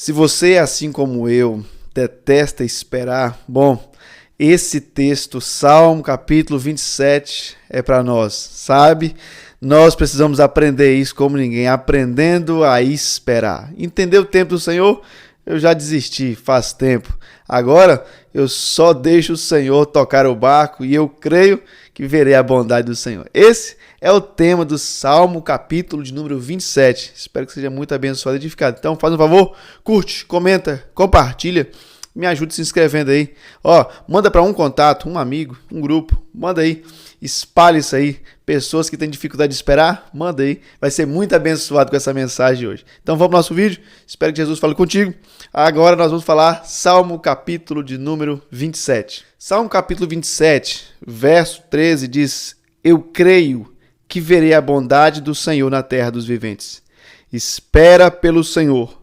Se você é assim como eu, detesta esperar, bom, esse texto, Salmo capítulo 27, é para nós, sabe? Nós precisamos aprender isso como ninguém, aprendendo a esperar. Entender o tempo do Senhor? Eu já desisti faz tempo. Agora eu só deixo o Senhor tocar o barco e eu creio que verei a bondade do Senhor. Esse é o tema do Salmo, capítulo de número 27. Espero que seja muito abençoado e edificado. Então, faz um favor, curte, comenta, compartilha. Me ajude se inscrevendo aí. Manda para um contato, um amigo, um grupo. Manda aí. Espalhe isso aí. Pessoas que têm dificuldade de esperar, manda aí. Vai ser muito abençoado com essa mensagem de hoje. Então vamos para o nosso vídeo. Espero que Jesus fale contigo. Agora nós vamos falar Salmo capítulo de número 27. Salmo capítulo 27, verso 13 diz: Eu creio que verei a bondade do Senhor na terra dos viventes. Espera pelo Senhor.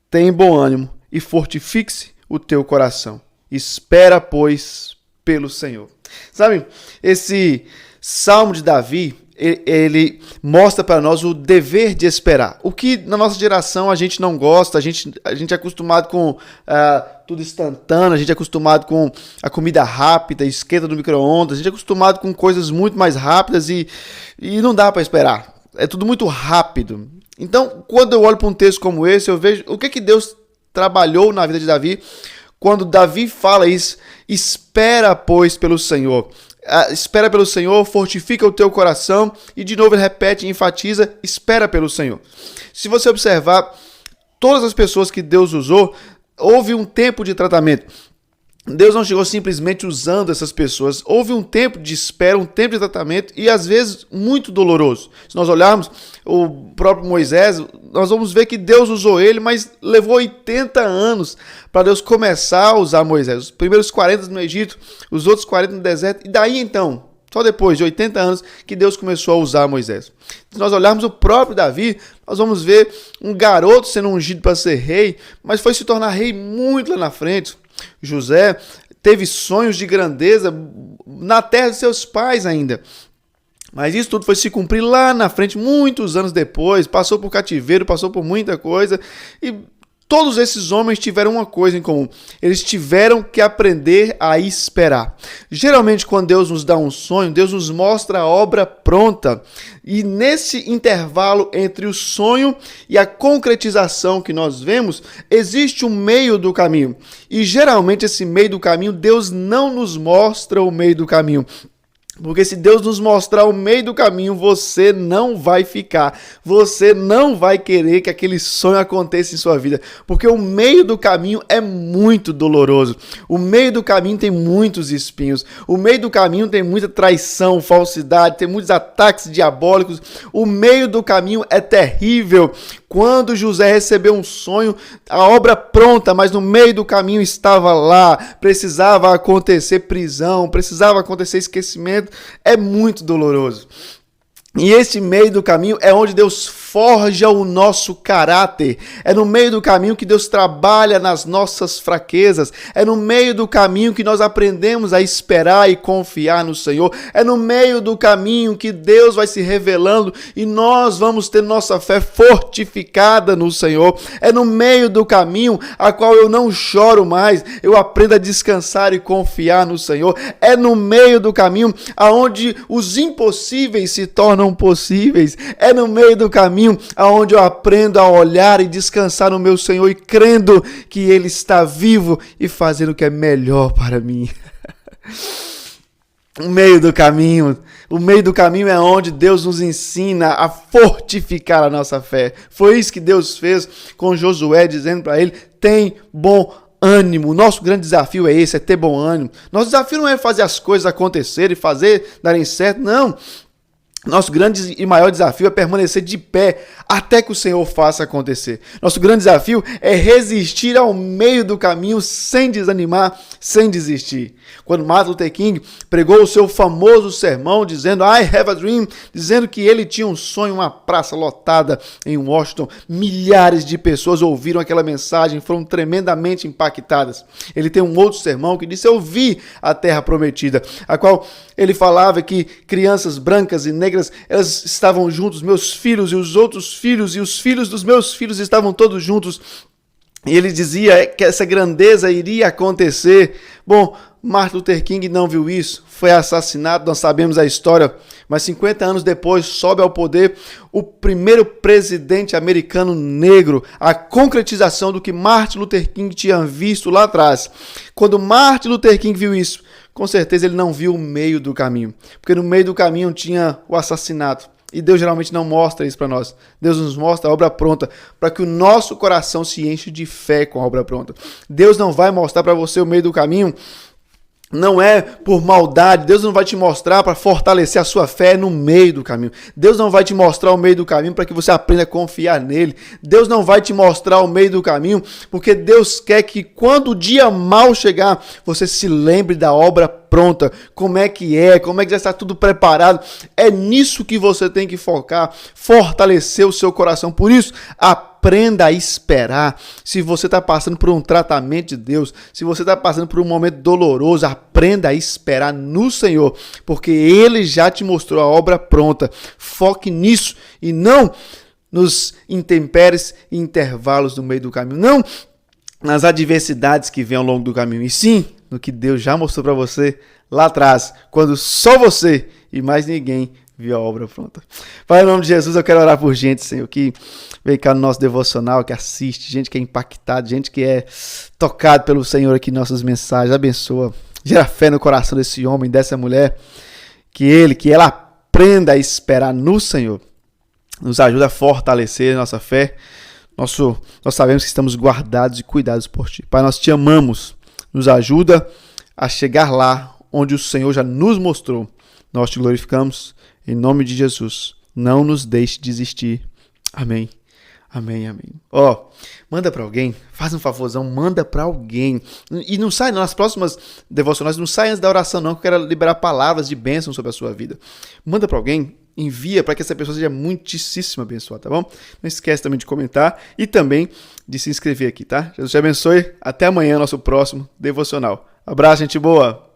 Tem bom ânimo e fortifique-se o teu coração. Espera, pois, pelo Senhor. Sabe, esse Salmo de Davi, ele mostra para nós o dever de esperar. O que na nossa geração a gente não gosta, a gente é acostumado com tudo instantâneo, a gente é acostumado com a comida rápida, esquenta do micro-ondas, a gente é acostumado com coisas muito mais rápidas e não dá para esperar. É tudo muito rápido. Então, quando eu olho para um texto como esse, eu vejo o que Deus trabalhou na vida de Davi, quando Davi fala isso: espera, pois, pelo Senhor. Espera pelo Senhor, fortifica o teu coração, e de novo ele repete e enfatiza: espera pelo Senhor. Se você observar, todas as pessoas que Deus usou, houve um tempo de tratamento. Deus não chegou simplesmente usando essas pessoas. Houve um tempo de espera, um tempo de tratamento e às vezes muito doloroso. Se nós olharmos o próprio Moisés, nós vamos ver que Deus usou ele, mas levou 80 anos para Deus começar a usar Moisés. Os primeiros 40 no Egito, os outros 40 no deserto, e daí então, só depois de 80 anos que Deus começou a usar Moisés. Se nós olharmos o próprio Davi, nós vamos ver um garoto sendo ungido para ser rei, mas foi se tornar rei muito lá na frente. José teve sonhos de grandeza na terra de seus pais ainda. Mas isso tudo foi se cumprir lá na frente, muitos anos depois. Passou por cativeiro, passou por muita coisa. E todos esses homens tiveram uma coisa em comum: eles tiveram que aprender a esperar. Geralmente, quando Deus nos dá um sonho, Deus nos mostra a obra pronta. E nesse intervalo entre o sonho e a concretização que nós vemos, existe um meio do caminho. E geralmente esse meio do caminho, Deus não nos mostra o meio do caminho. Porque se Deus nos mostrar o meio do caminho, você não vai ficar. Você não vai querer que aquele sonho aconteça em sua vida. Porque o meio do caminho é muito doloroso. O meio do caminho tem muitos espinhos. O meio do caminho tem muita traição, falsidade, tem muitos ataques diabólicos. O meio do caminho é terrível. Quando José recebeu um sonho, a obra pronta, mas no meio do caminho estava lá. Precisava acontecer prisão, precisava acontecer esquecimento. É muito doloroso. E esse meio do caminho é onde Deus forja o nosso caráter. É no meio do caminho que Deus trabalha nas nossas fraquezas. É no meio do caminho que nós aprendemos a esperar e confiar no Senhor. É no meio do caminho que Deus vai se revelando e nós vamos ter nossa fé fortificada no Senhor. É no meio do caminho a qual eu não choro mais. Eu aprendo a descansar e confiar no Senhor. É no meio do caminho aonde os impossíveis se tornam possíveis. É no meio do caminho aonde eu aprendo a olhar e descansar no meu Senhor e crendo que Ele está vivo e fazendo o que é melhor para mim. O meio do caminho é onde Deus nos ensina a fortificar a nossa fé. Foi isso que Deus fez com Josué, dizendo para ele: tem bom ânimo. Nosso grande desafio é esse, é ter bom ânimo. Nosso desafio não é fazer as coisas acontecerem, darem certo, não. Nosso grande e maior desafio é permanecer de pé até que o Senhor faça acontecer. Nosso grande desafio é resistir ao meio do caminho sem desanimar, sem desistir. Quando Martin Luther King pregou o seu famoso sermão dizendo I have a dream, dizendo que ele tinha um sonho, uma praça lotada em Washington, milhares de pessoas ouviram aquela mensagem, foram tremendamente impactadas. Ele tem um outro sermão que disse: eu vi a terra prometida, a qual ele falava que crianças brancas e negras, elas estavam juntos, meus filhos e os outros filhos e os filhos dos meus filhos estavam todos juntos. E ele dizia que essa grandeza iria acontecer. Bom, Martin Luther King não viu isso, foi assassinado, nós sabemos a história, mas 50 anos depois sobe ao poder o primeiro presidente americano negro, a concretização do que Martin Luther King tinha visto lá atrás. Quando Martin Luther King viu isso, com certeza ele não viu o meio do caminho, porque no meio do caminho tinha o assassinato. E Deus geralmente não mostra isso para nós. Deus nos mostra a obra pronta para que o nosso coração se enche de fé com a obra pronta. Deus não vai mostrar para você o meio do caminho, não é por maldade. Deus não vai te mostrar para fortalecer a sua fé no meio do caminho. Deus não vai te mostrar o meio do caminho para que você aprenda a confiar nele. Deus não vai te mostrar o meio do caminho porque Deus quer que quando o dia mau chegar, você se lembre da obra pronta, como é que já está tudo preparado. É nisso que você tem que focar, fortalecer o seu coração. Por isso, aprenda a esperar. Se você está passando por um tratamento de Deus, se você está passando por um momento doloroso, aprenda a esperar no Senhor, porque Ele já te mostrou a obra pronta. Foque nisso e não nos intempéries e intervalos no meio do caminho, não nas adversidades que vêm ao longo do caminho, e sim no que Deus já mostrou para você lá atrás, quando só você e mais ninguém viu a obra pronta. Pai, em nome de Jesus, eu quero orar por gente, Senhor, que vem cá no nosso devocional, que assiste, gente que é impactada, gente que é tocado pelo Senhor aqui em nossas mensagens. Abençoa, gera fé no coração desse homem, dessa mulher, que ela aprenda a esperar no Senhor. Nos ajuda a fortalecer a nossa fé. Nós sabemos que estamos guardados e cuidados por Ti. Pai, nós Te amamos. Nos ajuda a chegar lá onde o Senhor já nos mostrou. Nós Te glorificamos em nome de Jesus. Não nos deixe desistir. Amém. Amém, amém. Manda para alguém, faz um favorzão, manda para alguém. E não sai, nas próximas devocionais, não sai antes da oração não, que eu quero liberar palavras de bênção sobre a sua vida. Manda para alguém, envia para que essa pessoa seja muitíssimo abençoada, tá bom? Não esquece também de comentar e também de se inscrever aqui, tá? Jesus te abençoe. Até amanhã, nosso próximo devocional. Abraço, gente boa!